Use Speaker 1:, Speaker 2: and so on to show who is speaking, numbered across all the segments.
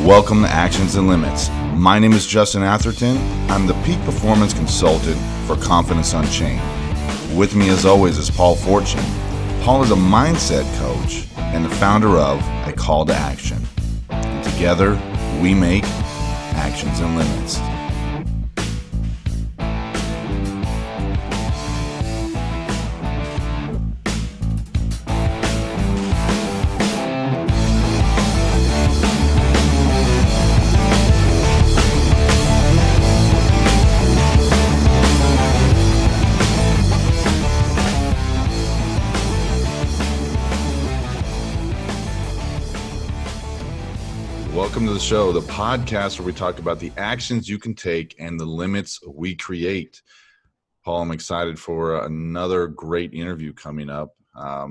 Speaker 1: Welcome to Actions and Limits. My name is Justin Atherton. I'm the Peak Performance Consultant for Confidence Unchained. With me as always is Paul Fortune. Paul is a mindset coach and the founder of A Call to Action. And together, we make Actions and Limits. Welcome to the show, the podcast where we talk about the actions you can take and the limits we create. Paul, I'm excited for another great interview coming up.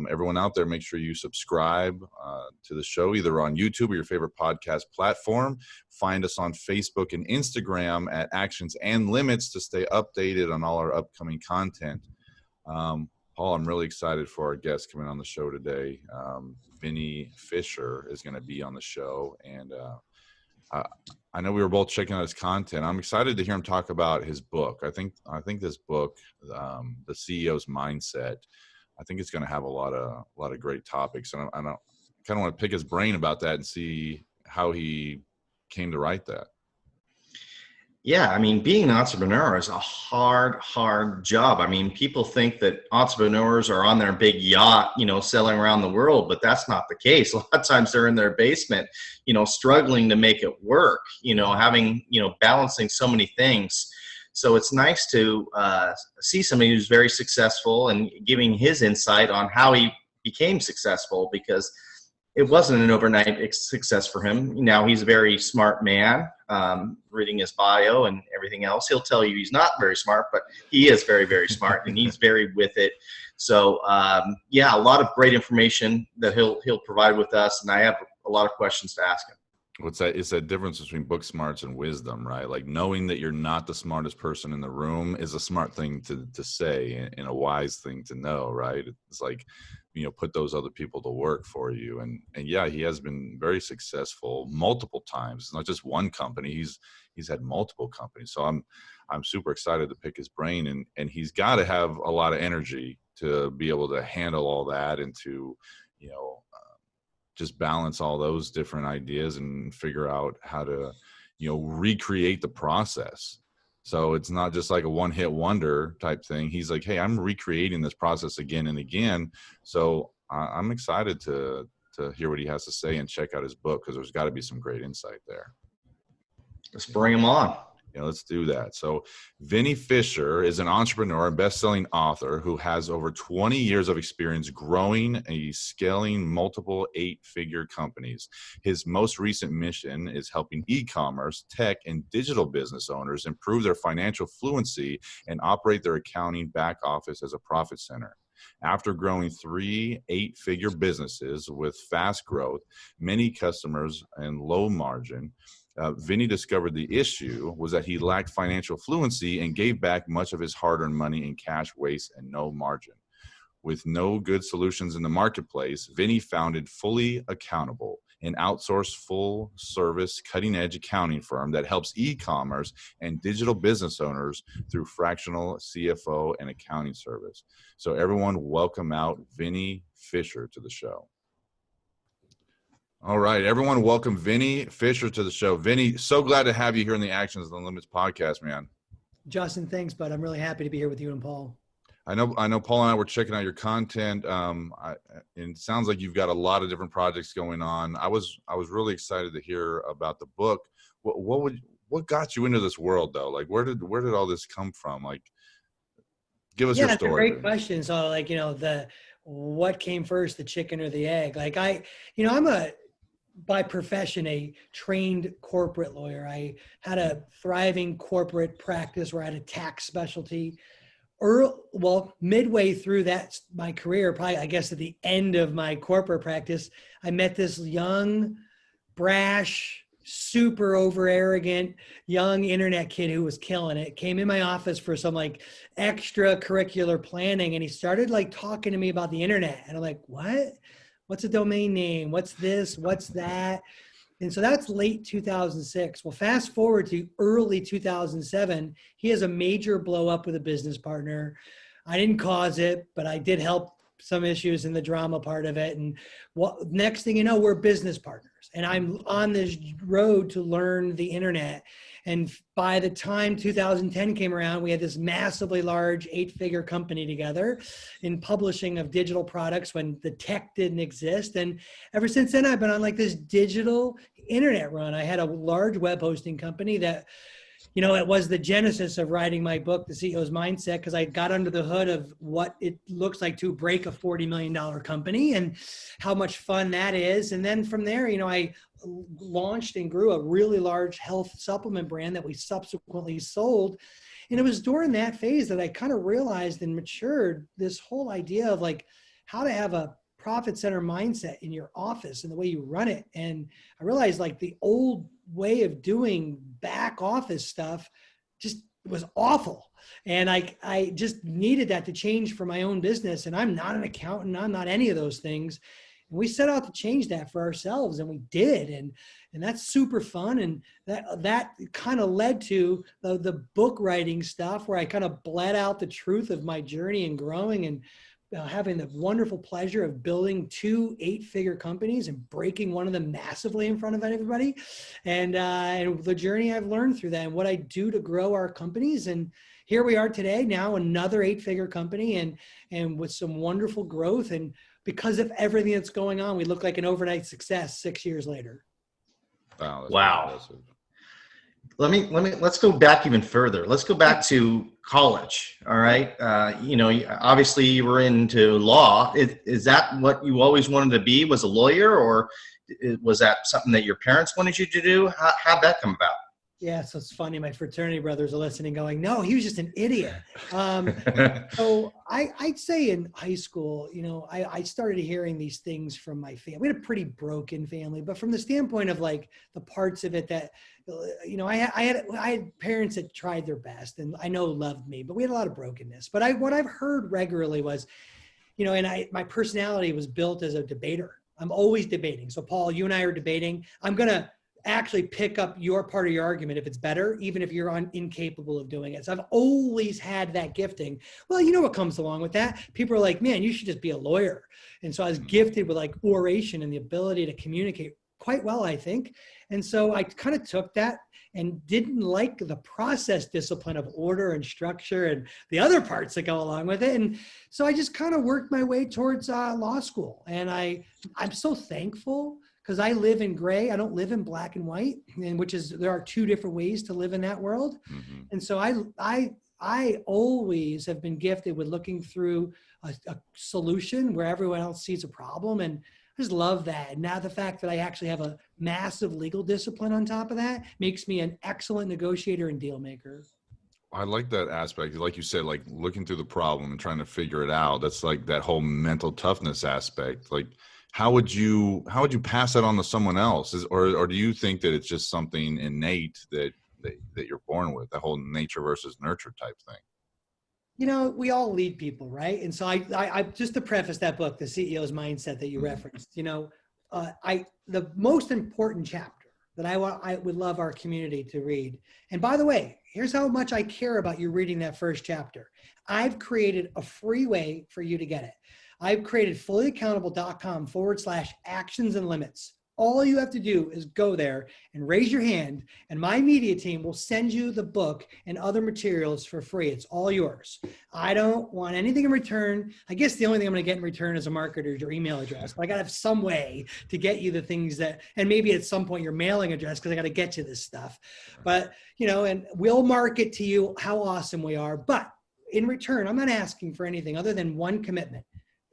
Speaker 1: Everyone out there, make sure you subscribe to the show either on YouTube or your favorite podcast platform. Find us on Facebook and Instagram at Actions and Limits to stay updated on all our upcoming content. Paul, I'm really excited for our guest coming on the show today. Vinnie Fisher is going to be on the show, and I know we were both checking out his content. I'm excited to hear him talk about his book. I think this book, The CEO's Mindset, I think it's going to have a lot of great topics, and I kind of want to pick his brain about that and see how he came to write that.
Speaker 2: Yeah, I mean, being an entrepreneur is a hard job. I mean, people think that entrepreneurs are on their big yacht, sailing around the world, but that's not the case. A lot of times they're in their basement, struggling to make it work, having, balancing so many things. So it's nice to see somebody who's very successful and giving his insight on how he became successful, because it wasn't an overnight success for him. Now he's a very smart man. Reading his bio and everything else, he'll tell you he's not very smart, but he is very, very smart, and he's very with it. So yeah, a lot of great information that he'll provide with us, and I have a lot of questions to ask him.
Speaker 1: What's that? It's that difference between book smarts and wisdom, right? Like knowing that you're not the smartest person in the room is a smart thing to say and a wise thing to know, right? It's like, put those other people to work for you. And yeah, he has been very successful multiple times. It's not just one company. He's had multiple companies. So I'm super excited to pick his brain, and he's got to have a lot of energy to be able to handle all that and to, just balance all those different ideas and figure out how to, recreate the process. So it's not just like a one-hit wonder type thing. He's like, hey, I'm recreating this process again and again. So I'm excited to hear what he has to say and check out his book, because there's got to be some great insight there.
Speaker 2: Let's bring him on.
Speaker 1: Yeah, let's do that. So Vinnie Fisher is an entrepreneur and best-selling author who has over 20 years of experience growing and scaling multiple 8-figure companies. His most recent mission is helping e-commerce, tech, and digital business owners improve their financial fluency and operate their accounting back office as a profit center. After growing 3 8-figure businesses with fast growth, many customers, and low margin, Vinnie discovered the issue was that he lacked financial fluency and gave back much of his hard-earned money in cash waste and no margin. With no good solutions in the marketplace, Vinnie founded Fully Accountable, an outsourced full-service cutting-edge accounting firm that helps e-commerce and digital business owners through fractional CFO and accounting service. So everyone, welcome out Vinnie Fisher to the show. All right, everyone, welcome Vinnie Fisher to the show. Vinnie, so glad to have you here in the Actions and Limits podcast, man.
Speaker 3: Justin, thanks, bud. I'm really happy to be here with you and Paul.
Speaker 1: I know Paul and I were checking out your content. And it sounds like you've got a lot of different projects going on. I was really excited to hear about the book. What got you into this world though? Like where did all this come from? Like, give us your story.
Speaker 3: Yeah, it's a great question. So what came first, the chicken or the egg? Like I'm by profession, a trained corporate lawyer. I had a thriving corporate practice where I had a tax specialty. Midway through my career, probably, I guess at the end of my corporate practice, I met this young, brash, super over arrogant, young internet kid who was killing it. Came in my office for some extracurricular planning, and he started talking to me about the internet. And I'm like, what? What's a domain name? What's this? What's that? And so that's late 2006. Well, fast forward to early 2007, he has a major blow up with a business partner. I didn't cause it, but I did help some issues in the drama part of it. And what next thing you know, we're business partners. And I'm on this road to learn the internet. And by the time 2010 came around, we had this massively large 8-figure company together in publishing of digital products when the tech didn't exist. And ever since then, I've been on like this digital internet run. I had a large web hosting company that, you know, it was the genesis of writing my book, The CEO's Mindset, because I got under the hood of what it looks like to break a $40 million company and how much fun that is. And then from there, you know, I launched and grew a really large health supplement brand that we subsequently sold. And it was during that phase that I kind of realized and matured this whole idea of like how to have a profit center mindset in your office and the way you run it. And I realized like the old way of doing back office stuff just was awful. And I just needed that to change for my own business. And I'm not an accountant. I'm not any of those things. And we set out to change that for ourselves, and we did. And that's super fun. And that kind of led to the book writing stuff where I kind of bled out the truth of my journey and growing and having the wonderful pleasure of building 2 8-figure companies and breaking one of them massively in front of everybody. And the journey I've learned through that and what I do to grow our companies. And here we are today, now another 8-figure company and with some wonderful growth. And because of everything that's going on, we look like an overnight success 6 years later.
Speaker 1: Wow. That's
Speaker 2: Wow. Let's go back even further. Let's go back to college. All right. You know, obviously you were into law. Is that what you always wanted to be, was a lawyer, or was that something that your parents wanted you to do? How'd that come about?
Speaker 3: Yeah, so it's funny. My fraternity brothers are listening going, no, he was just an idiot. So I'd say in high school, you know, I started hearing these things from my family. We had a pretty broken family, but from the standpoint of like the parts of it that, you know, I had parents that tried their best and I know loved me, but we had a lot of brokenness. But what I've heard regularly was, you know, and my personality was built as a debater. I'm always debating. So Paul, you and I are debating. I'm going to actually pick up your part of your argument if it's better, even if you're incapable of doing it. So I've always had that gifting. Well, you know what comes along with that? People are like, man, you should just be a lawyer. And so I was gifted with like oration and the ability to communicate quite well, I think. And so I kind of took that and didn't like the process discipline of order and structure and the other parts that go along with it. And so I just kind of worked my way towards law school. And I'm so thankful because I live in gray. I don't live in black and white, and there are 2 different ways to live in that world. Mm-hmm. And so I always have been gifted with looking through a solution where everyone else sees a problem. And I just love that. And now the fact that I actually have a massive legal discipline on top of that makes me an excellent negotiator and deal maker.
Speaker 1: I like that aspect. Like you said, like looking through the problem and trying to figure it out. That's like that whole mental toughness aspect. Like, how would you pass that on to someone else? Or do you think that it's just something innate that you're born with, the whole nature versus nurture type thing?
Speaker 3: You know, we all lead people, right? And so I just to preface that book, The CEO's Mindset that you referenced, you know, the most important chapter that I would love our community to read. And by the way, here's how much I care about you reading that first chapter. I've created a free way for you to get it. I've created fullyaccountable.com/actions and limits. All you have to do is go there and raise your hand, and my media team will send you the book and other materials for free. It's all yours. I don't want anything in return. I guess the only thing I'm going to get in return as a marketer is your email address. But I got to have some way to get you the things that, and maybe at some point your mailing address, because I got to get you this stuff. But, you know, and we'll market to you how awesome we are. But in return, I'm not asking for anything other than one commitment.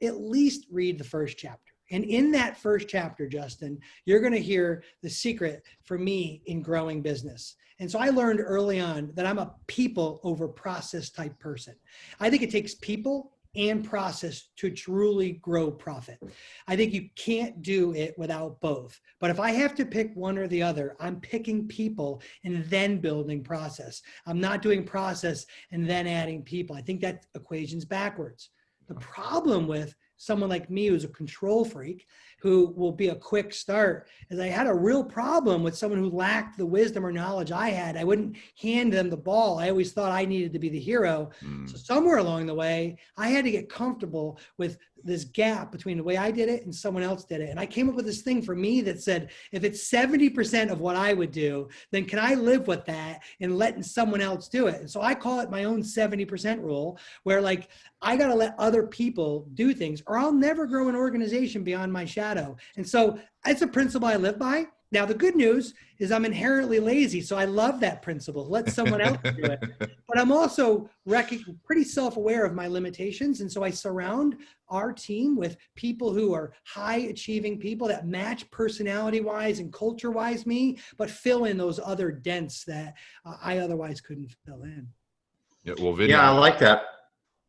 Speaker 3: At least read the first chapter. And in that first chapter, Justin, you're going to hear the secret for me in growing business. And so I learned early on that I'm a people over process type person. I think it takes people and process to truly grow profit. I think you can't do it without both. But if I have to pick one or the other, I'm picking people and then building process. I'm not doing process and then adding people. I think that equation's backwards. The problem with someone like me who's a control freak, who will be a quick start, is I had a real problem with someone who lacked the wisdom or knowledge I had. I wouldn't hand them the ball. I always thought I needed to be the hero. So somewhere along the way, I had to get comfortable with this gap between the way I did it and someone else did it. And I came up with this thing for me that said, if it's 70% of what I would do, then can I live with that and letting someone else do it? And so I call it my own 70% rule, where like, I got to let other people do things or I'll never grow an organization beyond my shadow. And so it's a principle I live by. Now, the good news is I'm inherently lazy. So I love that principle. Let someone else do it. But I'm also pretty self-aware of my limitations. And so I surround our team with people who are high achieving people that match personality wise and culture wise me, but fill in those other dents that I otherwise couldn't fill in.
Speaker 1: Yeah, well, Vinnie,
Speaker 2: Yeah, I like that.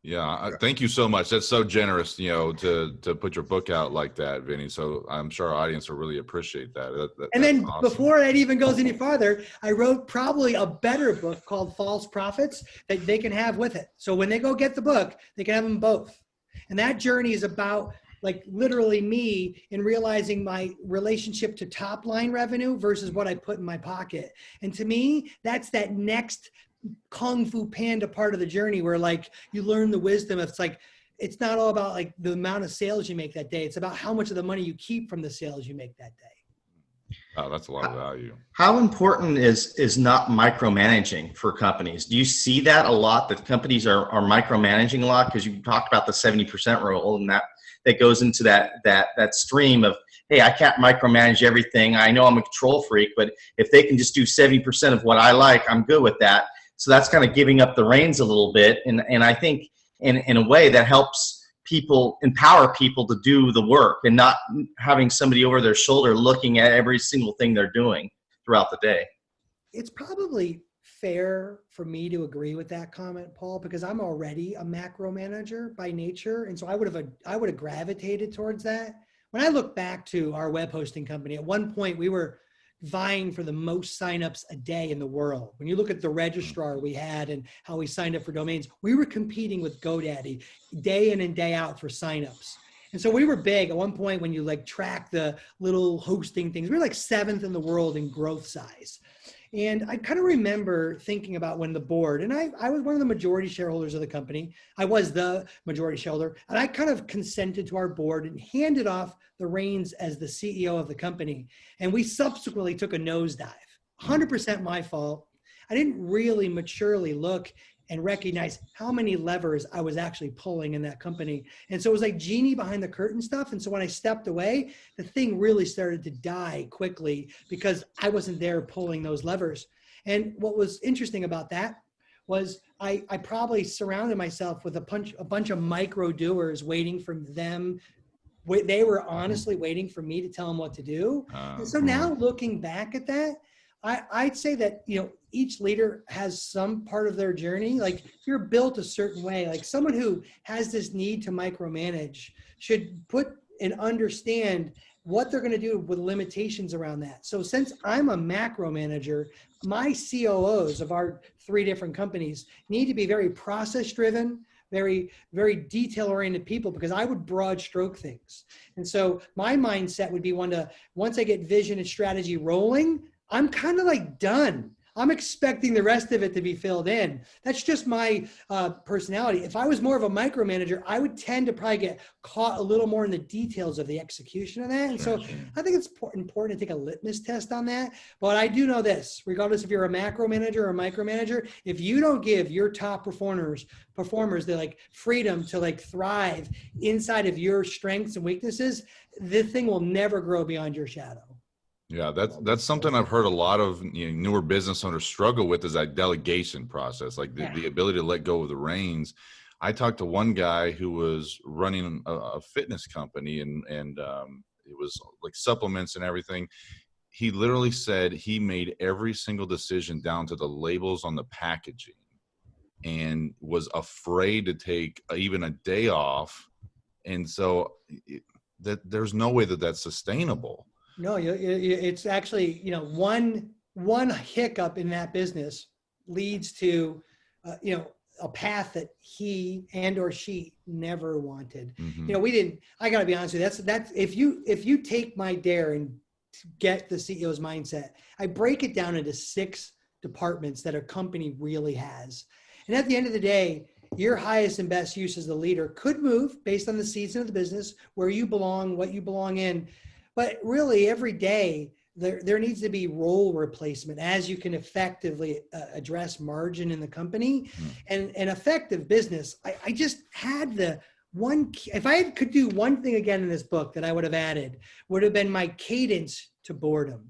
Speaker 1: Yeah, thank you so much. That's so generous, to put your book out like that, Vinnie. So I'm sure our audience will really appreciate that.
Speaker 3: And then
Speaker 1: awesome.
Speaker 3: Before that even goes any farther, I wrote probably a better book called False Prophets that they can have with it. So when they go get the book, they can have them both. And that journey is about like literally me in realizing my relationship to top line revenue versus what I put in my pocket. And to me, that's that next Kung Fu Panda part of the journey where like you learn the wisdom. It's like, it's not all about like the amount of sales you make that day. It's about how much of the money you keep from the sales you make that day.
Speaker 1: Oh, that's a lot of value.
Speaker 2: How important is not micromanaging for companies? Do you see that a lot, that companies are micromanaging a lot? Because you talked about the 70% rule, and that goes into that stream of, hey, I can't micromanage everything. I know I'm a control freak, but if they can just do 70% of what I like, I'm good with that. So that's kind of giving up the reins a little bit. And I think in a way that helps people, empower people to do the work and not having somebody over their shoulder looking at every single thing they're doing throughout the day.
Speaker 3: It's probably fair for me to agree with that comment, Paul, because I'm already a macro manager by nature. And so I would have gravitated towards that. When I look back to our web hosting company, at one point we were vying for the most signups a day in the world. When you look at the registrar we had and how we signed up for domains, we were competing with GoDaddy day in and day out for signups. And so we were big at one point. When you like track the little hosting things, we were like 7th in the world in growth size. And I kind of remember thinking about when the board, and I was one of the majority shareholders of the company. I was the majority shareholder, and I kind of consented to our board and handed off the reins as the CEO of the company. And we subsequently took a nosedive, 100% my fault. I didn't really maturely look and recognize how many levers I was actually pulling in that company. And so it was like genie behind the curtain stuff. And so when I stepped away, the thing really started to die quickly because I wasn't there pulling those levers. And what was interesting about that was I probably surrounded myself with a bunch of micro doers waiting for them. They were honestly waiting for me to tell them what to do. And so now looking back at that, I'd say that, each leader has some part of their journey. Like if you're built a certain way, like someone who has this need to micromanage should put and understand what they're going to do with limitations around that. So since I'm a macro manager, my COOs of our 3 different companies need to be very process driven, very, very detail oriented people, because I would broad stroke things. And so my mindset would be once I get vision and strategy rolling, I'm kind of like done. I'm expecting the rest of it to be filled in. That's just my personality. If I was more of a micromanager, I would tend to probably get caught a little more in the details of the execution of that. And so I think it's important to take a litmus test on that. But I do know this, regardless if you're a macro manager or a micromanager, if you don't give your top performers the like freedom to like thrive inside of your strengths and weaknesses, the thing will never grow beyond your shadow.
Speaker 1: Yeah, that's something I've heard a lot of newer business owners struggle with, is that delegation process, like the ability to let go of the reins. I talked to one guy who was running a fitness company, and it was like supplements and everything. He literally said he made every single decision down to the labels on the packaging, and was afraid to take even a day off. And so there's no way that that's sustainable.
Speaker 3: No, it's actually, one hiccup in that business leads to, a path that he and or she never wanted.
Speaker 1: Mm-hmm.
Speaker 3: You know, I gotta be honest with you, that's if you take my dare and get the CEO's mindset, I break it down into 6 departments that a company really has. And at the end of the day, your highest and best use as the leader could move based on the season of the business, where you belong, what you belong in. But really every day, there needs to be role replacement as you can effectively address margin in the company and effective business. I just had the one, if I could do one thing again in this book that I would have added, would have been my cadence to boredom.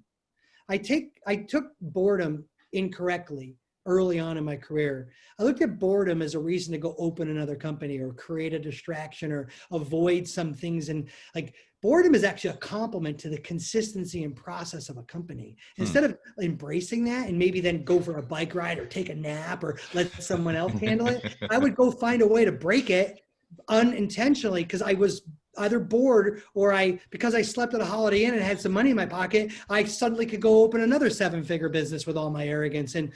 Speaker 3: I took boredom incorrectly early on in my career. I looked at boredom as a reason to go open another company or create a distraction or avoid some things. And like, boredom is actually a compliment to the consistency and process of a company. Instead of embracing that and maybe then go for a bike ride or take a nap or let someone else handle it, I would go find a way to break it unintentionally because I was either bored or because I slept at a Holiday Inn and had some money in my pocket, I suddenly could go open another 7-figure business with all my arrogance. And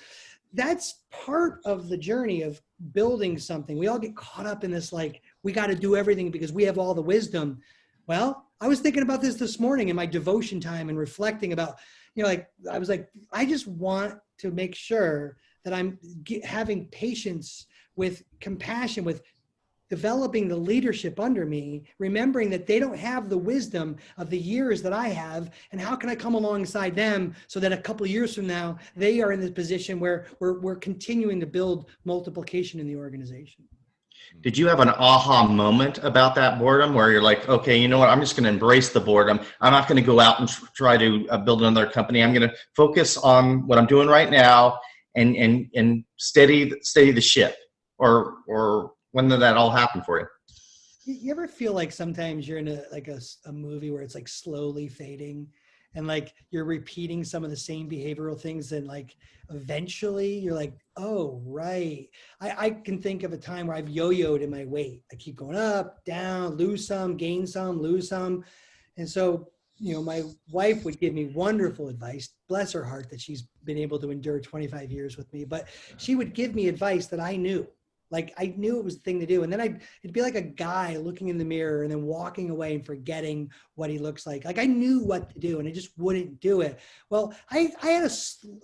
Speaker 3: that's part of the journey of building something. We all get caught up in this, like, we got to do everything because we have all the wisdom. Well, I was thinking about this morning in my devotion time and reflecting about, you know, like, I was like, I just want to make sure that I'm having patience with compassion, with developing the leadership under me, remembering that they don't have the wisdom of the years that I have, and how can I come alongside them so that a couple of years from now, they are in this position where we're continuing to build multiplication in the organization.
Speaker 2: Did you have an aha moment about that boredom where you're like, okay, you know what, I'm just going to embrace the boredom. I'm not going to go out and try to build another company. I'm going to focus on what I'm doing right now and steady the ship? Or when did that all happen for you?
Speaker 3: You ever feel like sometimes you're in a movie where it's like slowly fading and like you're repeating some of the same behavioral things, and like eventually you're like, oh, right. I can think of a time where I've yo-yoed in my weight. I keep going up, down, lose some, gain some, lose some. And so, you know, my wife would give me wonderful advice, bless her heart that she's been able to endure 25 years with me, but she would give me advice that I knew. Like, I knew it was the thing to do. And then it'd be like a guy looking in the mirror and then walking away and forgetting what he looks like. Like, I knew what to do and I just wouldn't do it. Well, I had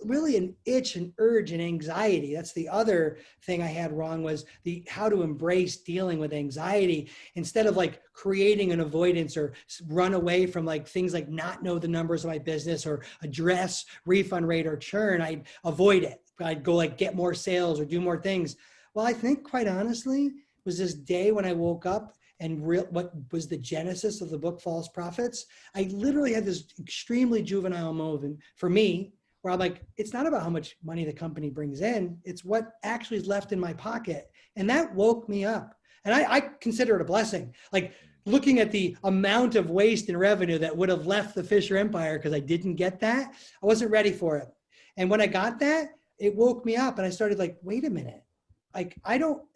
Speaker 3: really an itch, an urge, and anxiety. That's the other thing I had wrong, was how to embrace dealing with anxiety instead of like creating an avoidance or run away from like things like not know the numbers of my business or address refund rate or churn. I'd avoid it. I'd go like get more sales or do more things. Well, I think quite honestly, was this day when I woke up and what was the genesis of the book False Prophets. I literally had this extremely juvenile moment for me where I'm like, it's not about how much money the company brings in, it's what actually is left in my pocket. And that woke me up. And I consider it a blessing. Like, looking at the amount of waste in revenue that would have left the Fisher Empire because I didn't get that, I wasn't ready for it. And when I got that, it woke me up and I started like, wait a minute. Like,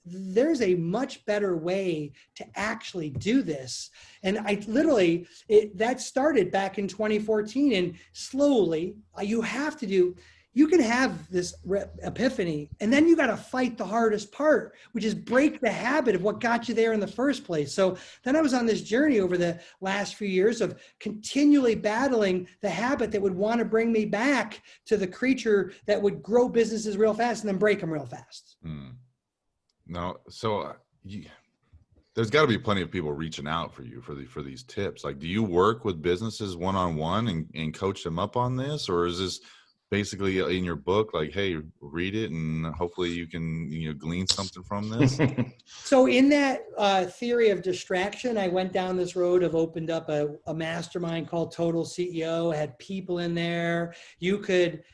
Speaker 3: there's a much better way to actually do this. And that started back in 2014, and slowly you can have this epiphany, and then you got to fight the hardest part, which is break the habit of what got you there in the first place. So then I was on this journey over the last few years of continually battling the habit that would want to bring me back to the creature that would grow businesses real fast and then break them real fast.
Speaker 1: No, so there's got to be plenty of people reaching out for you for these tips. Like, do you work with businesses one-on-one and coach them up on this, or is this basically in your book, like, hey, read it and hopefully you can glean something from this?
Speaker 3: So in that theory of distraction, I went down this road of opened up a mastermind called Total CEO, had people in there. You could,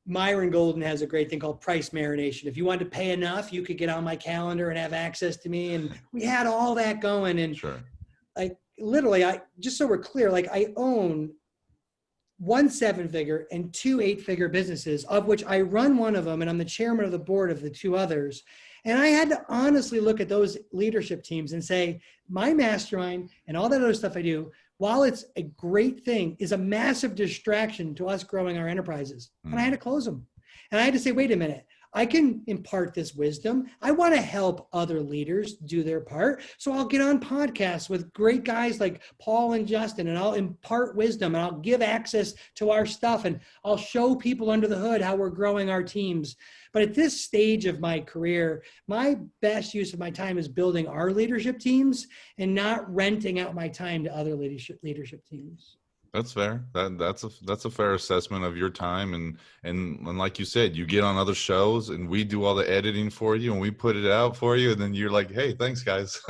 Speaker 3: Myron Golden has a great thing called price marination. If you wanted to pay enough, you could get on my calendar and have access to me. And we had all that going. And
Speaker 1: sure.
Speaker 3: Like, literally, just so we're clear, like, I own 1 7-figure and 2 8-figure businesses, of which I run one of them and I'm the chairman of the board of the 2 others. And I had to honestly look at those leadership teams and say, my mastermind and all that other stuff I do, while it's a great thing, is a massive distraction to us growing our enterprises. And I had to close them. And I had to say, wait a minute, I can impart this wisdom. I want to help other leaders do their part. So I'll get on podcasts with great guys like Paul and Justin, and I'll impart wisdom, and I'll give access to our stuff, and I'll show people under the hood how we're growing our teams. But at this stage of my career, my best use of my time is building our leadership teams and not renting out my time to other leadership teams.
Speaker 1: That's fair. That's a fair assessment of your time, and like you said, you get on other shows and we do all the editing for you and we put it out for you, and then you're like, hey, thanks guys.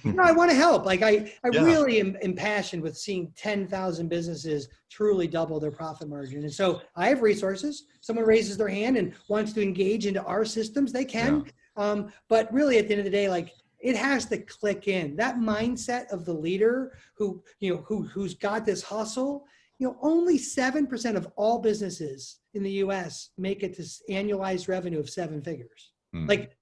Speaker 3: No, I want to help. Like I really am impassioned with seeing 10,000 businesses truly double their profit margin. And so I have resources. Someone raises their hand and wants to engage into our systems, they can. Yeah. But really at the end of the day, like, it has to click in. That mindset of the leader who's got this hustle. Only 7% of all businesses in the U.S. make it to annualized revenue of 7 figures. Like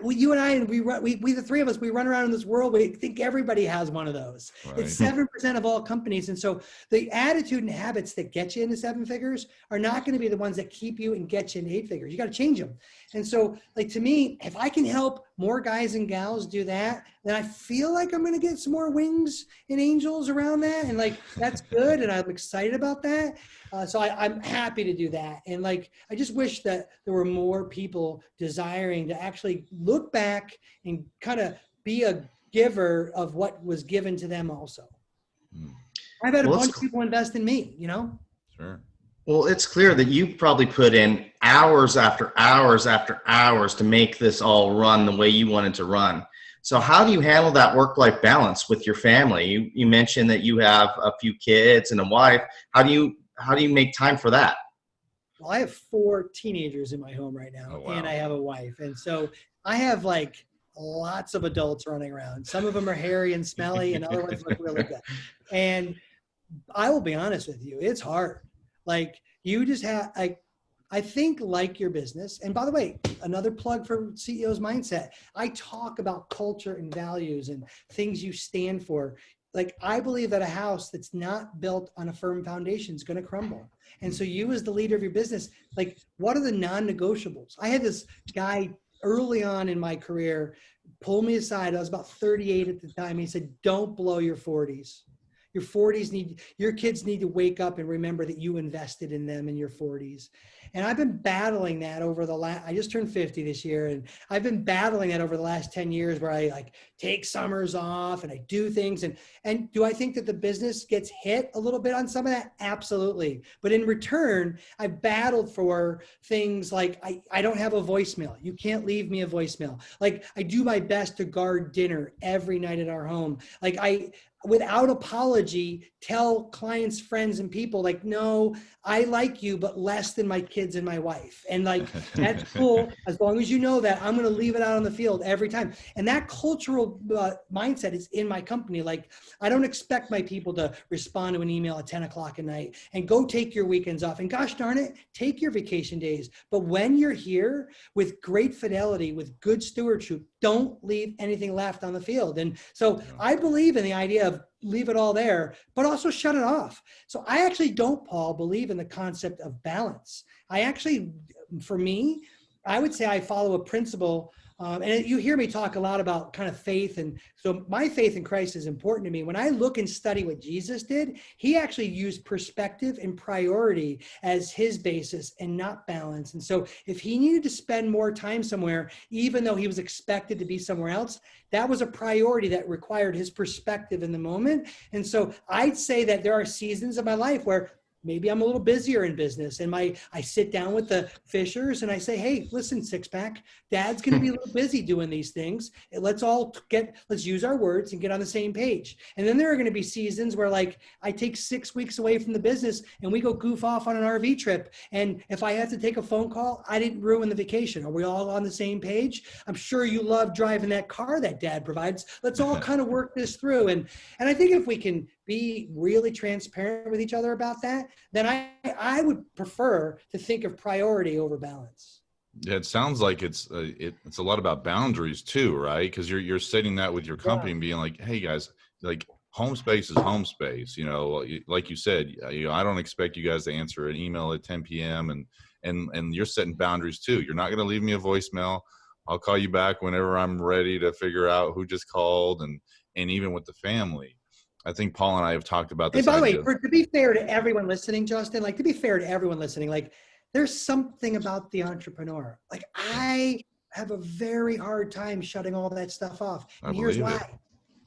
Speaker 3: you and I, and we the three of us, we run around in this world. We think everybody has one of those. Right. It's 7% of all companies. And so the attitude and habits that get you into 7 figures are not going to be the ones that keep you and get you into 8 figures. You got to change them. And so, like, to me, if I can help more guys and gals do that, then I feel like I'm going to get some more wings and angels around that. And like, that's good. And I'm excited about that. So I'm happy to do that. And like, I just wish that there were more people desiring to actually look back and kind of be a giver of what was given to them also. I've had a bunch of people invest in me,
Speaker 1: Sure.
Speaker 2: Well, it's clear that you probably put in hours after hours after hours to make this all run the way you wanted to run. So how do you handle that work-life balance with your family? You mentioned that you have a few kids and a wife. How do you make time for that?
Speaker 3: Well, I have 4 teenagers in my home right now. Oh, wow. And I have a wife. And so I have like lots of adults running around. Some of them are hairy and smelly and other ones look really good. And I will be honest with you, it's hard. Like, you just have, I think, like your business. And by the way, another plug for CEO's Mindset. I talk about culture and values and things you stand for. Like, I believe that a house that's not built on a firm foundation is going to crumble. And so you, as the leader of your business, like, what are the non-negotiables? I had this guy early on in my career pull me aside. I was about 38 at the time. He said, don't blow your 40s. Your kids need to wake up and remember that you invested in them in your 40s. And I've been battling that over I just turned 50 this year. And I've been battling that over the last 10 years where I like take summers off and I do things. And do I think that the business gets hit a little bit on some of that? Absolutely. But in return, I've battled for things like I don't have a voicemail. You can't leave me a voicemail. Like, I do my best to guard dinner every night at our home. Like, without apology, tell clients, friends, and people, like, no, I like you, but less than my kids and my wife. And like, that's cool. As long as you know that, I'm going to leave it out on the field every time. And that cultural mindset is in my company. Like, I don't expect my people to respond to an email at 10 o'clock at night and go take your weekends off. And gosh darn it, take your vacation days. But when you're here with great fidelity, with good stewardship, don't leave anything left on the field. And so I believe in the idea of leave it all there, but also shut it off. So I actually don't, Paul, believe in the concept of balance. For me, I would say I follow a principle. And you hear me talk a lot about kind of faith. And so my faith in Christ is important to me. When I look and study what Jesus did, he actually used perspective and priority as his basis and not balance. And so if he needed to spend more time somewhere, even though he was expected to be somewhere else, that was a priority that required his perspective in the moment. And so I'd say that there are seasons of my life where maybe I'm a little busier in business and I sit down with the Fishers and I say, hey, listen, six-pack, Dad's going to be a little busy doing these things. Let's use our words and get on the same page. And then there are going to be seasons where, like, I take 6 weeks away from the business and we go goof off on an RV trip. And if I have to take a phone call, I didn't ruin the vacation. Are we all on the same page? I'm sure you love driving that car that Dad provides. Let's all kind of work this through. And I think if we can be really transparent with each other about that, then I would prefer to think of priority over balance.
Speaker 1: Yeah, it sounds like it's a lot about boundaries too, right? Because you're setting that with your company and being like, hey guys, like, home space is home space. Like you said, I don't expect you guys to answer an email at 10 p.m. and you're setting boundaries too. You're not going to leave me a voicemail. I'll call you back whenever I'm ready to figure out who just called, and even with the family. I think Paul and I have talked about
Speaker 3: And
Speaker 1: this
Speaker 3: by the way,
Speaker 1: idea.
Speaker 3: to be fair to everyone listening, Justin, like to be fair to everyone listening, like there's something about the entrepreneur. Like I have a very hard time shutting all that stuff off.
Speaker 1: I
Speaker 3: And here's
Speaker 1: believe it.
Speaker 3: why.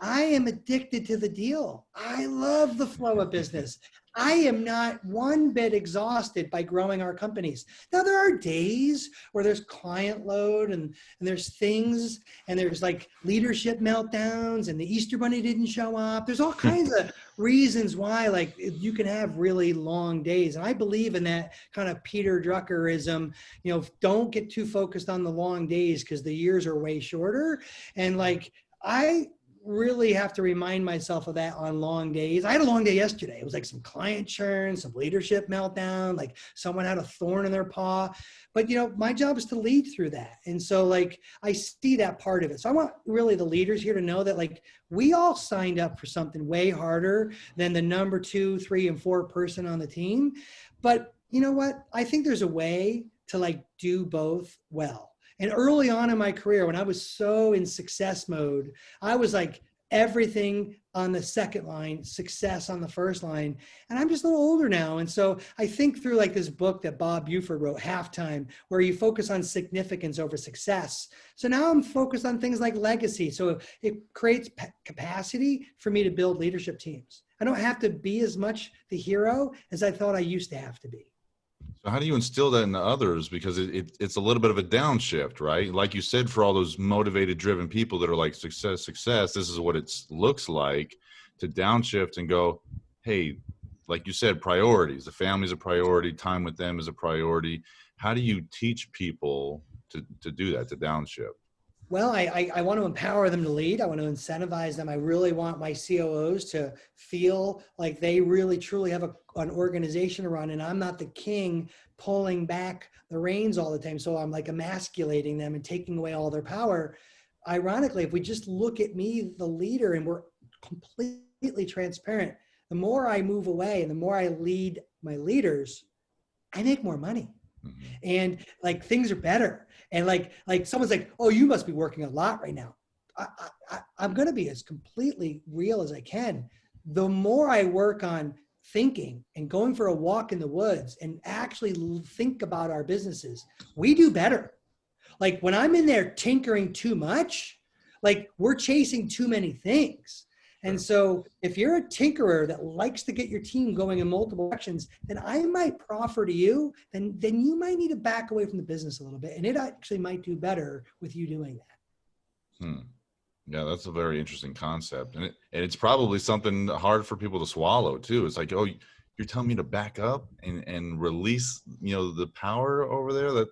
Speaker 3: I am addicted to the deal. I love the flow of business. I am not one bit exhausted by growing our companies. Now, there are days where there's client load and there's things and there's like leadership meltdowns and the Easter Bunny didn't show up. There's all kinds of reasons why like you can have really long days. And I believe in that kind of Peter Druckerism, you know, don't get too focused on the long days because the years are way shorter. And like, I really have to remind myself of that on long days. I had a long day yesterday. It was like some client churn, some leadership meltdown, like someone had a thorn in their paw. But, you know, my job is to lead through that. And so like, I see that part of it. So I want really the leaders here to know that like, we all signed up for something way harder than the number 2, 3, and 4 person on the team. But you know what? I think there's a way to like do both well. And early on in my career, when I was so in success mode, I was like everything on the second line, success on the first line. And I'm just a little older now. And so I think through like this book that Bob Buford wrote, Halftime, where you focus on significance over success. So now I'm focused on things like legacy. So it creates capacity for me to build leadership teams. I don't have to be as much the hero as I thought I used to have to be.
Speaker 1: So how do you instill that into others? Because it's a little bit of a downshift, right? Like you said, for all those motivated, driven people that are like, success, this is what it looks like, to downshift and go, hey, like you said, priorities. The family's a priority. Time with them is a priority. How do you teach people to do that, to downshift?
Speaker 3: Well, I want to empower them to lead. I want to incentivize them. I really want my COOs to feel like they really truly have an organization to run, and I'm not the king pulling back the reins all the time. So I'm like emasculating them and taking away all their power. Ironically, if we just look at me, the leader, and we're completely transparent, the more I move away and the more I lead my leaders, I make more money. Mm-hmm. And like things are better. And like someone's like, oh, you must be working a lot right now. I'm going to be as completely real as I can. The more I work on thinking and going for a walk in the woods and actually think about our businesses, we do better. Like when I'm in there tinkering too much, like we're chasing too many things. And so if you're a tinkerer that likes to get your team going in multiple directions, then I might proffer to you, then you might need to back away from the business a little bit. And it actually might do better with you doing that.
Speaker 1: Yeah, that's a very interesting concept. And it's probably something hard for people to swallow too. It's like, oh, you're telling me to back up and release, you know, the power over there. That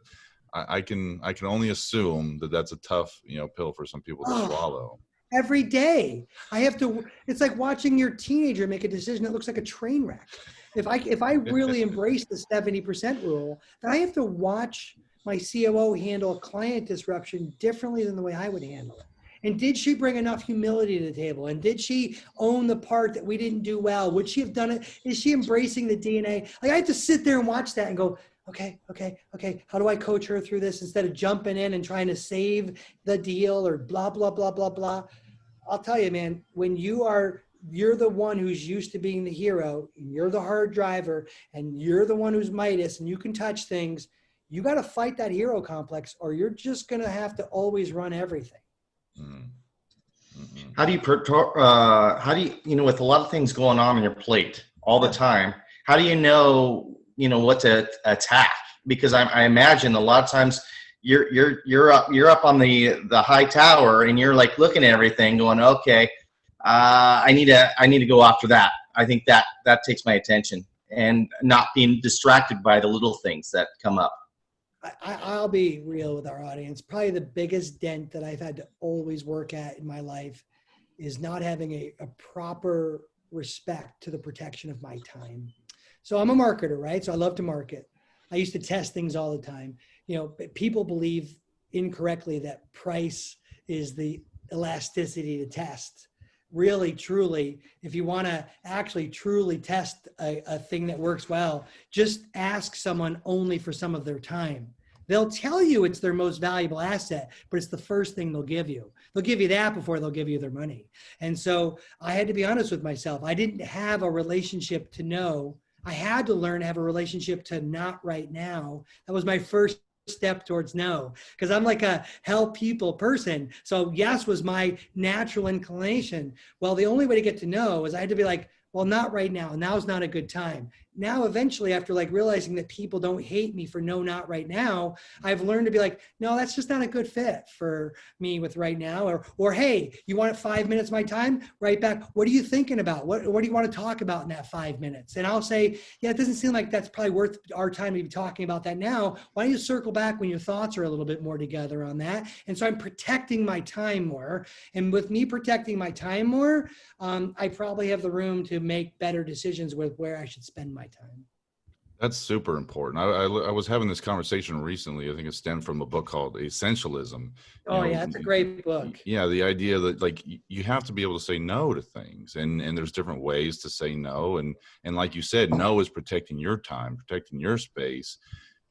Speaker 1: I can only assume that that's a tough, you know, pill for some people to swallow.
Speaker 3: Every day I have to, it's like watching your teenager make a decision that looks like a train wreck. If I really embrace the 70% rule, then I have to watch my COO handle a client disruption differently than the way I would handle it. And did she bring enough humility to the table? And did she own the part that we didn't do well? Would she have done it? Is she embracing the DNA? Like I have to sit there and watch that and go, okay. How do I coach her through this instead of jumping in and trying to save the deal or blah, blah, blah, blah, blah. I'll tell you, man, when you're the one who's used to being the hero, and you're the hard driver, and you're the one who's Midas, and you can touch things, you got to fight that hero complex, or you're just going to have to always run everything.
Speaker 2: How do you, you know, with a lot of things going on your plate all the time, how do you know what to attack? Because I imagine a lot of times you're up on the high tower and you're like looking at everything going, okay, I need to go after that. I think that takes my attention, and not being distracted by the little things that come up.
Speaker 3: I'll be real with our audience. Probably the biggest dent that I've had to always work at in my life is not having a proper respect to the protection of my time. So I'm a marketer, right? So I love to market. I used to test things all the time. You know, people believe incorrectly that price is the elasticity to test. really, truly, if you want to actually truly test a thing that works well, just ask someone only for some of their time. They'll tell you it's their most valuable asset, but it's the first thing they'll give you. They'll give you that before they'll give you their money. And so I had to be honest with myself. I didn't have a relationship to no. I had to learn to have a relationship to not right now. That was my first step towards no, because I'm like a help people person. So yes was my natural inclination. Well, the only way to get to no is I had to be like, well, not right now. Now's not a good time. Now, eventually, after like realizing that people don't hate me for no, not right now, I've learned to be like, no, that's just not a good fit for me with right now. Or hey, you want 5 minutes of my time? Right back. What are you thinking about? What do you want to talk about in that 5 minutes? And I'll say, yeah, it doesn't seem like that's probably worth our time to be talking about that now. Why don't you circle back when your thoughts are a little bit more together on that? And so I'm protecting my time more. And with me protecting my time more, I probably have the room to make better decisions with where I should spend my time.
Speaker 1: That's super important. I was having this conversation recently. I think it stemmed from a book called Essentialism.
Speaker 3: Oh, yeah, that's a great book.
Speaker 1: Yeah, the idea that like you have to be able to say no to things, and there's different ways to say no, and like you said, no is protecting your time, protecting your space.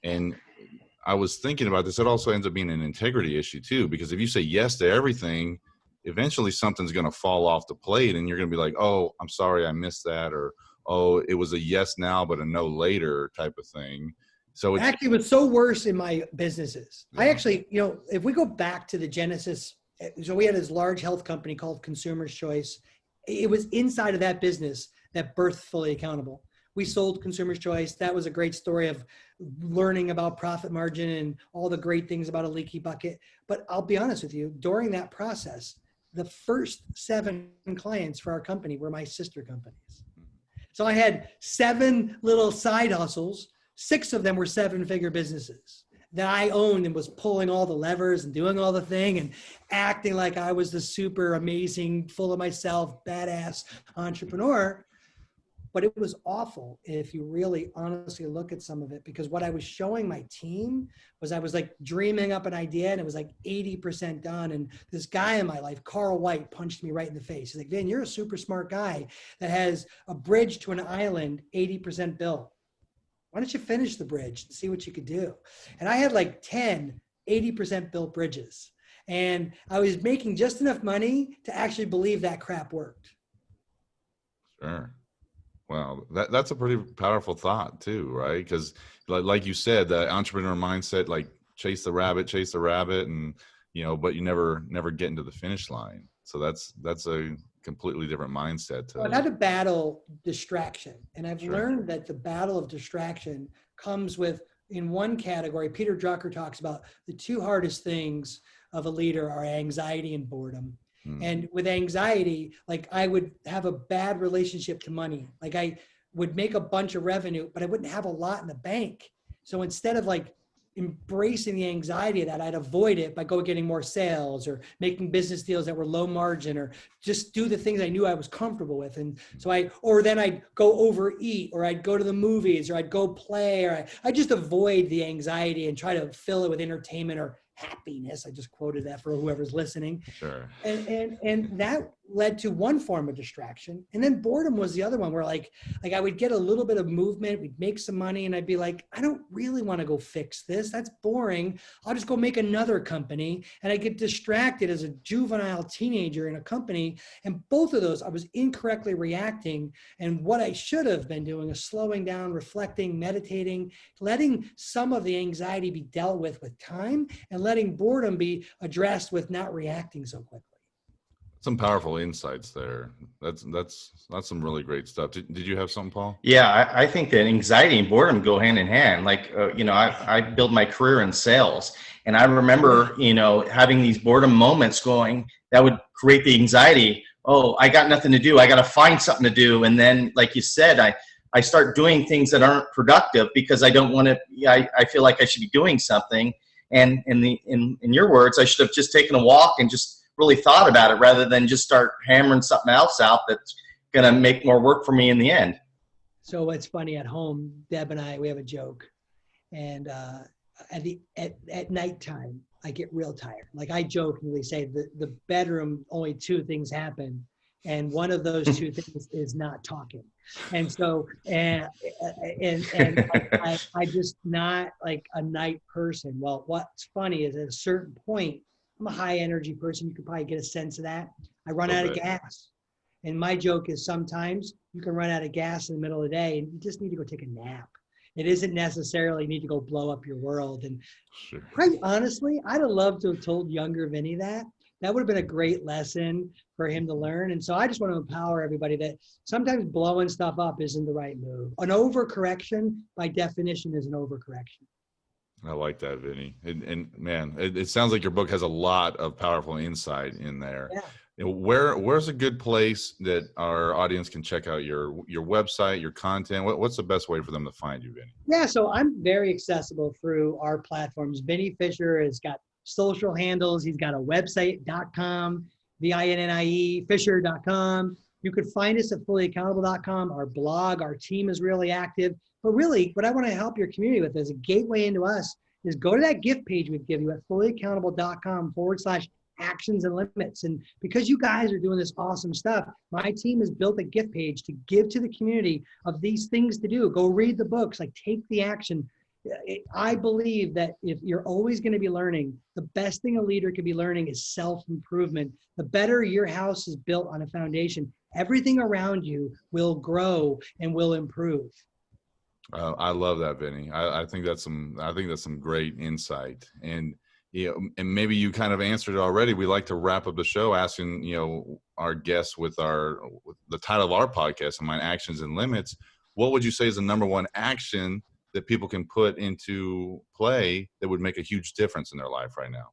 Speaker 1: And I was thinking about this. It also ends up being an integrity issue too, because if you say yes to everything, eventually something's going to fall off the plate, and you're going to be like, oh, I'm sorry, I missed that, or oh, it was a yes now, but a no later type of thing. So it's
Speaker 3: actually, it was so worse in my businesses.
Speaker 1: Yeah.
Speaker 3: I actually, if we go back to the genesis, so we had this large health company called Consumer's Choice. It was inside of that business that birthed Fully Accountable. We sold Consumer's Choice. That was a great story of learning about profit margin and all the great things about a leaky bucket. But I'll be honest with you, during that process, the first 7 clients for our company were my sister companies. So I had 7 little side hustles. 6 of them were 7-figure businesses that I owned and was pulling all the levers and doing all the thing and acting like I was the super amazing, full of myself, badass entrepreneur. But it was awful if you really honestly look at some of it, because what I was showing my team was I was like dreaming up an idea and it was like 80% done. And this guy in my life, Carl White, punched me right in the face. He's like, Vin, you're a super smart guy that has a bridge to an island 80% built. Why don't you finish the bridge and see what you could do? And I had like 10 80% built bridges. And I was making just enough money to actually believe that crap worked.
Speaker 1: Sure. Wow, that's a pretty powerful thought too, right? Because like you said, the entrepreneur mindset, like chase the rabbit, and but you never get into the finish line. So that's a completely different mindset.
Speaker 3: Well, I've had to battle distraction, and I've
Speaker 1: Sure.
Speaker 3: learned that the battle of distraction comes with, in one category, Peter Drucker talks about the 2 hardest things of a leader are anxiety and boredom. And with anxiety, like I would have a bad relationship to money. Like I would make a bunch of revenue, but I wouldn't have a lot in the bank. So instead of like embracing the anxiety of that, I'd avoid it by getting more sales or making business deals that were low margin, or just do the things I knew I was comfortable with. And so then I'd go overeat, or I'd go to the movies, or I'd go play, or I just avoid the anxiety and try to fill it with entertainment or happiness. I just quoted that for whoever's listening.
Speaker 1: Sure.
Speaker 3: And that led to one form of distraction. And then boredom was the other one, where like I would get a little bit of movement, we'd make some money, and I'd be like, I don't really want to go fix this. That's boring. I'll just go make another company. And I get distracted as a juvenile teenager in a company. And both of those, I was incorrectly reacting. And what I should have been doing is slowing down, reflecting, meditating, letting some of the anxiety be dealt with time, and letting boredom be addressed with not reacting so quickly.
Speaker 1: Some powerful insights there. That's some really great stuff. Did you have something, Paul?
Speaker 2: Yeah, I think that anxiety and boredom go hand in hand. Like, I built my career in sales, and I remember, having these boredom moments going that would create the anxiety. Oh, I got nothing to do. I got to find something to do. And then, like you said, I start doing things that aren't productive because I don't want to, I feel like I should be doing something. And in your words, I should have just taken a walk and just really thought about it rather than just start hammering something else out that's going to make more work for me in the end.
Speaker 3: So it's funny, at home, Deb and I, we have a joke, and at nighttime, I get real tired. Like I jokingly say the bedroom, only 2 things happen. And one of those two things is not talking. And so, I just not like a night person. Well, what's funny is at a certain point, I'm a high energy person. You could probably get a sense of that. I run out of gas. And my joke is sometimes you can run out of gas in the middle of the day and you just need to go take a nap. It isn't necessarily need to go blow up your world. And quite honestly, I'd have loved to have told younger Vinny that. That would have been a great lesson for him to learn. And so I just want to empower everybody that sometimes blowing stuff up isn't the right move. An overcorrection, by definition, is an overcorrection.
Speaker 1: I like that, Vinny. And man, it sounds like your book has a lot of powerful insight in there.
Speaker 3: Yeah.
Speaker 1: Where's a good place that our audience can check out your website, your content? What's the best way for them to find you, Vinny?
Speaker 3: Yeah, so I'm very accessible through our platforms. Vinnie Fisher has got social handles. He's got a website.com, VINNIE, Fisher.com. You could find us at fullyaccountable.com. Our blog, our team is really active. But really, what I want to help your community with as a gateway into us is go to that gift page we give you at fullyaccountable.com/actions and limits. And because you guys are doing this awesome stuff, my team has built a gift page to give to the community of these things to do. Go read the books, like take the action. I believe that if you're always going to be learning, the best thing a leader could be learning is self-improvement. The better your house is built on a foundation, everything around you will grow and will improve.
Speaker 1: I love that, Vinny. I think that's some great insight. And and maybe you kind of answered it already. We like to wrap up the show asking our guests with the title of our podcast, and mine, Actions and Limits. What would you say is the number one action that people can put into play that would make a huge difference in their life right now?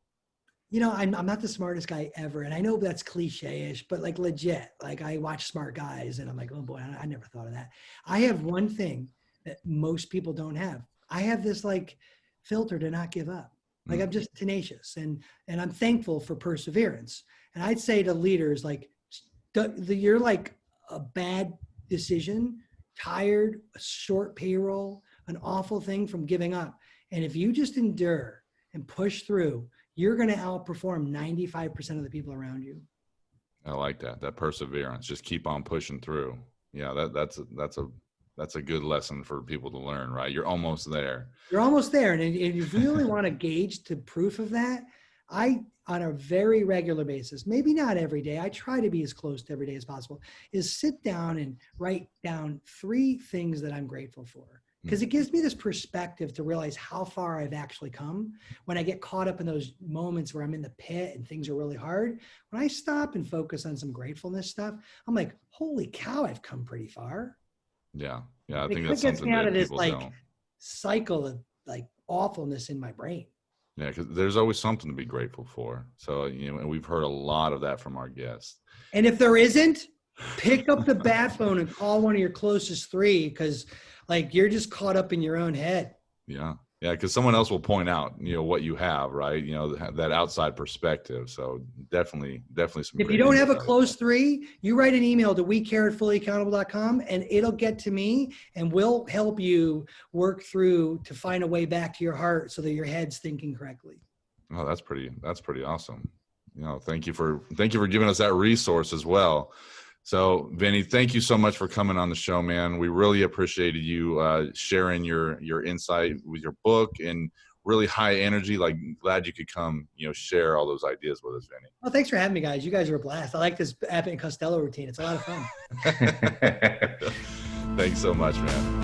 Speaker 3: I'm not the smartest guy ever. And I know that's cliche-ish, but like legit, like I watch Smart Guys and I'm like, oh boy, I never thought of that. I have one thing that most people don't have. I have this like filter to not give up. Like I'm just tenacious and I'm thankful for perseverance. And I'd say to leaders, like you're like a bad decision, tired, a short payroll, an awful thing from giving up. And if you just endure and push through, you're going to outperform 95% of the people around you.
Speaker 1: I like that perseverance. Just keep on pushing through. Yeah, that's a good lesson for people to learn, right? You're almost there. You're almost there.
Speaker 3: And if you really want to gauge the proof of that, on a very regular basis, maybe not every day, I try to be as close to every day as possible, is sit down and write down 3 things that I'm grateful for. Because it gives me this perspective to realize how far I've actually come. When I get caught up in those moments where I'm in the pit and things are really hard, when I stop and focus on some gratefulness stuff, I'm like, holy cow, I've come pretty far.
Speaker 1: Yeah. I think that's something that people don't.
Speaker 3: Cycle of like awfulness in my brain.
Speaker 1: Yeah, because there's always something to be grateful for. So, and we've heard a lot of that from our guests.
Speaker 3: And if there isn't, pick up the bat phone and call one of your closest 3, because like you're just caught up in your own head.
Speaker 1: Yeah, because someone else will point out, what you have, right? That outside perspective. So definitely some.
Speaker 3: If you don't have a close 3, you write an email to wecare@fullyaccountable.com and it'll get to me and we'll help you work through to find a way back to your heart so that your head's thinking correctly.
Speaker 1: Oh, that's pretty awesome. Thank you for giving us that resource as well. So, Vinny, thank you so much for coming on the show, man. We really appreciated you sharing your insight with your book and really high energy. Like, glad you could come, share all those ideas with us, Vinny.
Speaker 3: Well, thanks for having me, guys. You guys are a blast. I like this Abbott and Costello routine. It's a lot of fun.
Speaker 1: Thanks so much, man.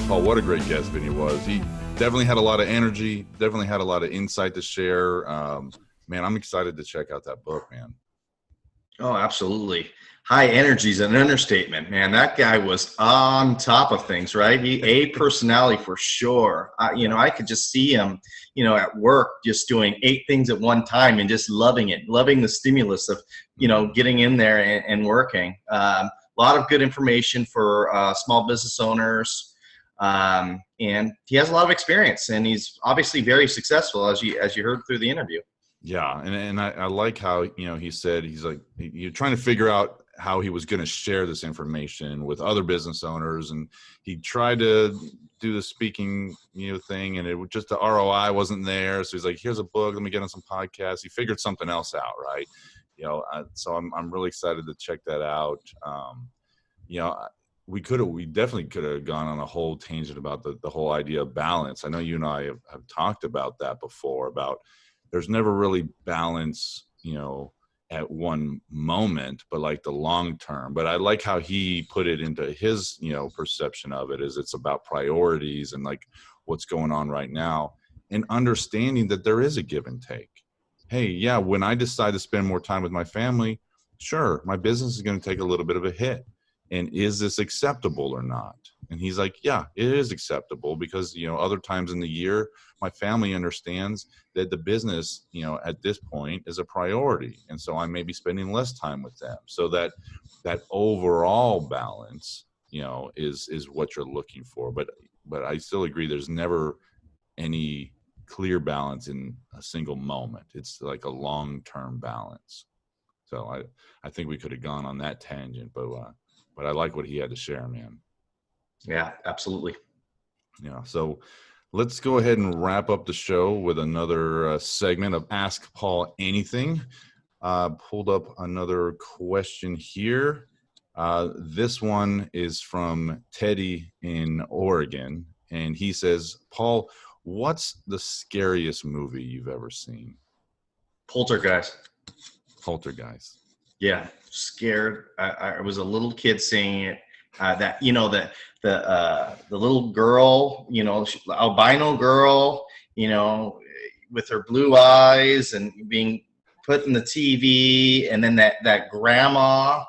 Speaker 1: Oh, what a great guest Vinny was. He definitely had a lot of energy, definitely had a lot of insight to share. Man, I'm excited to check out that book, man.
Speaker 2: Oh, absolutely. High energy is an understatement, man. That guy was on top of things, right? He a personality for sure. I could just see him, at work, just doing 8 things at one time and just loving it, loving the stimulus of, getting in there and working. A lot of good information for small business owners. And he has a lot of experience and he's obviously very successful as you heard through the interview.
Speaker 1: Yeah. And I like how, he said, he's like, you're trying to figure out how he was going to share this information with other business owners, and he tried to do the speaking, thing, and it was just the ROI wasn't there. So he's like, here's a book, let me get on some podcasts. He figured something else out, right? So I'm really excited to check that out. We definitely could have gone on a whole tangent about the whole idea of balance. I know you and I have talked about that before, about there's never really balance, at one moment, but like the long term. But I like how he put it into his, perception of it, is it's about priorities and like what's going on right now, and understanding that there is a give and take. Hey, yeah, when I decide to spend more time with my family, sure, my business is going to take a little bit of a hit. And is this acceptable or not? And he's like, yeah, it is acceptable, because, other times in the year, my family understands that the business, at this point is a priority. And so I may be spending less time with them. So that overall balance, is what you're looking for. But I still agree, there's never any clear balance in a single moment. It's like a long-term balance. So I think we could have gone on that tangent, but I like what he had to share, man.
Speaker 2: Yeah, absolutely.
Speaker 1: Yeah. So let's go ahead and wrap up the show with another segment of Ask Paul Anything. Pulled up another question here. This one is from Teddy in Oregon. And he says, Paul, what's the scariest movie you've ever seen?
Speaker 2: Poltergeist. Yeah, scared. I was a little kid seeing it. The little girl, albino girl, with her blue eyes and being put in the TV, and then that grandma,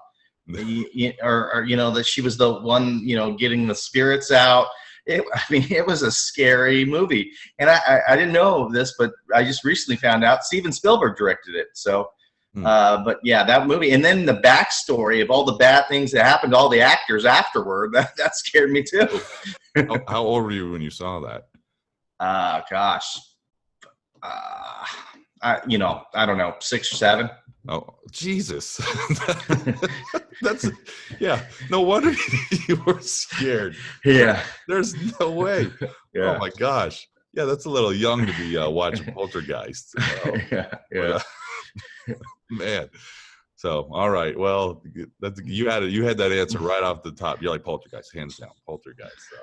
Speaker 2: that she was the one, getting the spirits out. It was a scary movie, and I didn't know this, but I just recently found out Steven Spielberg directed it. So. But yeah, that movie, and then the backstory of all the bad things that happened to all the actors afterward, that scared me too.
Speaker 1: How old were you when you saw that?
Speaker 2: Gosh, I don't know, 6 or 7.
Speaker 1: Oh, Jesus. Yeah. No wonder you were scared.
Speaker 2: Yeah.
Speaker 1: There's no way.
Speaker 2: Yeah.
Speaker 1: Oh my gosh. Yeah, that's a little young to be watching Poltergeist.
Speaker 2: Yeah.
Speaker 1: Man. So, all right. Well, you had that answer right off the top. You're like, Poltergeist, hands down, Poltergeist. So,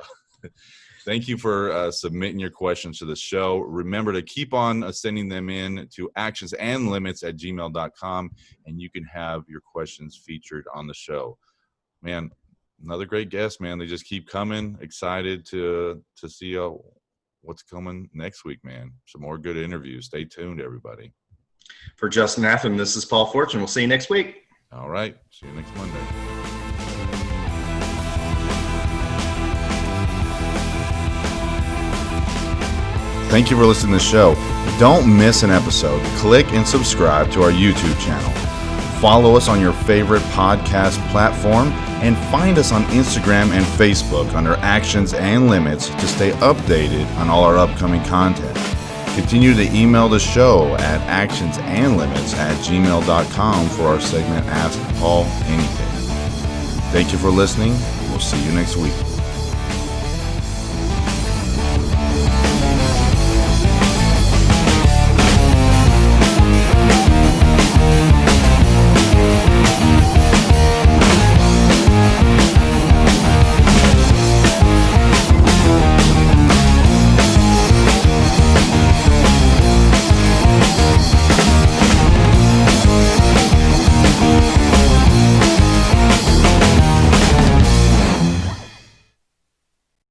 Speaker 1: thank you for submitting your questions to the show. Remember to keep on sending them in to actionsandlimits@gmail.com, and you can have your questions featured on the show. Man, another great guest, man. They just keep coming. Excited to see what's coming next week, man. Some more good interviews. Stay tuned, everybody.
Speaker 2: For Justin Athen, this is Paul Fortune. We'll see you next week.
Speaker 1: All right. See you next Monday. Thank you for listening to the show. Don't miss an episode. Click and subscribe to our YouTube channel. Follow us on your favorite podcast platform, and find us on Instagram and Facebook under Actions and Limits to stay updated on all our upcoming content. Continue to email the show at actionsandlimits@gmail.com for our segment Ask Paul Anything. Thank you for listening. We'll see you next week.